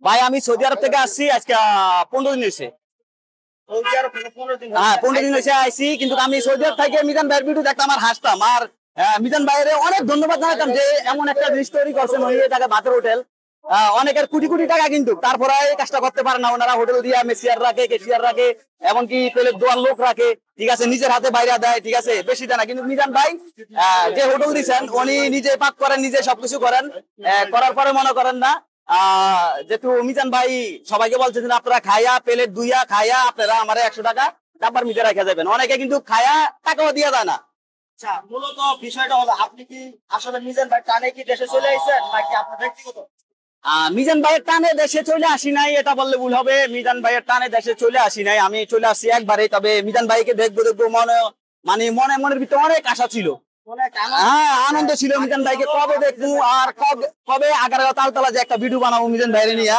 ভাই আমি সৌদি আরব থেকে আসছি আজকে 15 দিন হয়েছে। হ্যাঁ 15 দিন হয়েছে আইসি, কিন্তু আমি সৌদি আরব থেকে মিজান ভাইয়ের ভিডিও দেখতাম আর হাসতাম। আর মিজান ভাইয়ের অনেক ধন্যবাদ জানাতাম যে এমন একটা জিনিস তৈরি করছেন, উনি টাকা ভাতের হোটেল। অনেকের কোটি কোটি টাকা, কিন্তু তারপরে এই কাজটা করতে পারে না। ওনারা হোটেল দিয়ে মেসিয়ার রাখে, কেশিয়ার রাখে, এমনকি প্লেট দোয়ার লোক রাখে, ঠিক আছে, নিজের হাতে বাইরে দেয়, ঠিক আছে, বেশি দেয় না। কিন্তু মিজান ভাই যে হোটেল দিচ্ছেন উনি নিজে পাক করেন, নিজে সবকিছু করেন, করার পরে মনে করেন না যেহেতু মিজান ভাই সবাইকে বলছেন আপনারা খায়া প্লেট দুইয়া খায়া আপনারা আমার 100 টাকা ডাব্বার মিটে রাখা যাবেন। অনেকে কিন্তু খায়া টাকাও দিয়ে দেয় না। আচ্ছা, মূলত বিষয়টা হলো আপনি কি আসলে মিজান ভাই টানে কি দেশে চলে আইছেন নাকি আপনার ব্যক্তিগত? মিজান ভাইয়ের টানে দেশে চলে আসি নাই, এটা বললে ভুল হবে। মিজান ভাইয়ের টানে দেশে চলে আসি নাই, আমি চলে আসছি একবারে। তবে মিজান ভাইকে দেখবো দেখবো মনের ভিতরে অনেক আশা ছিল, হ্যাঁ আনন্দ ছিল। মিজান ভাইকে কবে দেখবো আর কবে আগারগাঁও তালতলা যে একটা ভিডিও বানাবো মিজান ভাইরে নিয়ে।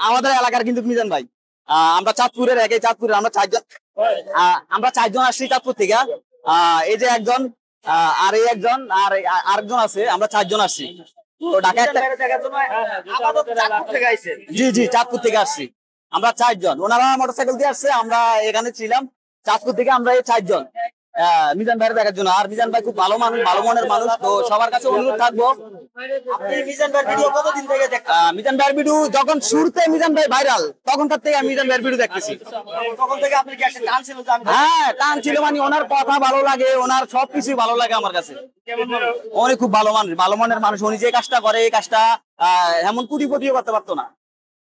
আমাদের এলাকার কিন্তু মিজান ভাই, আমরা চাঁদপুরের চাঁদপুরের আমরা চারজন আসছি চাঁদপুর থেকে। এই যে একজন, আর এই একজন, আর আরেকজন আছে, আমরা 4 জন আসছি। জি জি চাঁদপুর থেকে আসছি আমরা 4 জন। ওনারা মোটরসাইকেল দিয়ে আসছে, আমরা এখানে ছিলাম চাঁদপুর থেকে। আমরা এই 4 জন মিজান ভাইয়ের দেখার জন্য। আর মিজান ভাই খুব ভালো মানুষ, ভালো মনের মানুষ। তো সবার কাছে অনুরোধ থাকবো, মিজান ভাইয়ের ভিডিও কতদিন থেকে দেখেন? মিজান ভাইয়ের ভিডিও যখন শুরুতে মিজান ভাই ভাইরাল তখনকার থেকে আমি মিজান ভাইয়ের ভিডিও দেখতেছি। তখন থেকে আপনি কি একটা টান ছিল? হ্যাঁ টান ছিল, মানে ওনার কথা ভালো লাগে, ওনার সবকিছু ভালো লাগে আমার কাছে। উনি খুব ভালো মানুষ, ভালো মনের মানুষ। উনি যে কাজটা করে এই কাজটা এমন কোটিপতিও করতে পারতো না,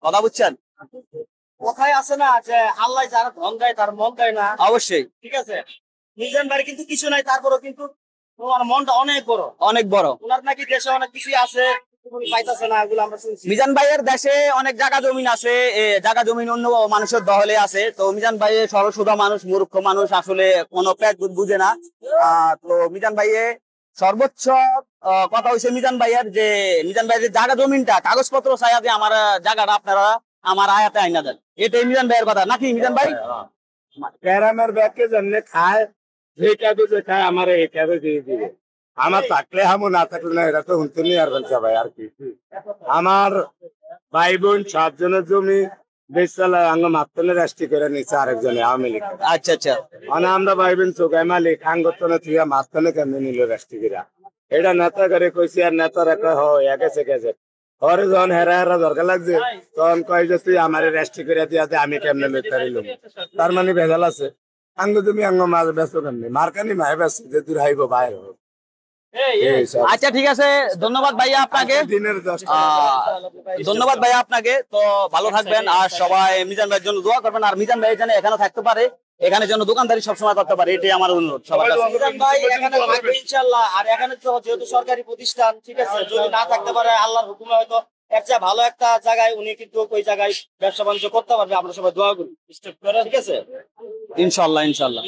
কথা বুঝছেন? কোথায় আছে না যে আল্লাহ যারা ধন দেয় তার মন দেয় না। অবশ্যই, ঠিক আছে, মিজান ভাই কিন্তু কিছু নাই, তারপরেও কিন্তু তোমার মনটা অনেক বড়, অনেক বড়। ওনার নাকি দেশে অনেক কিছু আছে, পাইতাছে না, এগুলো আমরা শুনছি। মিজান ভাইয়ের দেশে অনেক জায়গা জমিন আছে, জায়গা জমিন অন্য মানুষের দখলে আছে। তো মিজান ভাই সরল মানুষ, মূর্খ মানুষ, আসলে কোনো পেট বুঝে না। তো মিজান ভাইয়ে সর্বোচ্চ কথা হয়েছে মিজান ভাইয়ের যে মিজান ভাইয়ের জায়গা জমিনটা কাগজপত্র চাইয়া যে আমার জায়গাটা আপনারা আমার আয়াতে আইনা দেন, এটাই মিজান ভাইয়ের কথা নাকি মিজান ভাই? ক্যারামের ব্যাগকে জন্য খায়, যেটা বুঝে খায় আমার এটা দিয়ে দিবে। আমার থাকলে হামু, না থাকলে না, এটা তো শুনতে নেই। আর বলছে ভাই আর কি, আমার ভাই বোন 7 জনের জমি বেচালা আঙ্গ মাত্তনে রাষ্ট্রী করে নিচ্ছে আরেকজনে আওয়ামী লীগ। আচ্ছা আচ্ছা, মানে আমরা ভাই বোন চোখাই মালিক আঙ্গতনে থেকে মাত্তনে কেমনি নিল রাষ্ট্রী করে, এটা নেতা করে কইছি। আর নেতার একটা হয় গেছে গেছে ঘরে যখন হেরা হেরা দরকার লাগছে তখন কয় যে তুই আমার রেস্টি করে দিয়াতে আমি কেমনে লইতে পারিলাম। তার মানে ভেজাল আছে। আঙ্গ তুমি আঙ্গ মাছ ব্যস্ত কেমনি মারকানি মায় ব্যস্ত যে তুই হাইব বাইর হোক। আচ্ছা ঠিক আছে, ধন্যবাদ ভাইয়া আপনাকে। দিনের 10 ধন্যবাদ ভাইয়া আপনাকে। তো ভালো থাকবেন, আর সবাই মিজান ভাইয়ের জন্য দোয়া করবেন। আর মিজান ভাই যেন এখানে থাকতে পারে, এখানে যেন দোকানদারি সবসময় করতে পারে, এটাই আমার অনুরোধ সবার কাছে। মিজান ভাই এখানে থাকবে ইনশাআল্লাহ। আর এখানে তো যেহেতু সরকারি প্রতিষ্ঠান, ঠিক আছে, যদি না থাকতে পারে আল্লাহর হুকুমে হয়তো একটা ভালো একটা জায়গায় উনি কিন্তু ওই জায়গায় ব্যবসা বাণিজ্য করতে পারবে। আমরা সবাই দোয়া করি, ঠিক আছে, ইনশাআল্লাহ ইনশাআল্লাহ।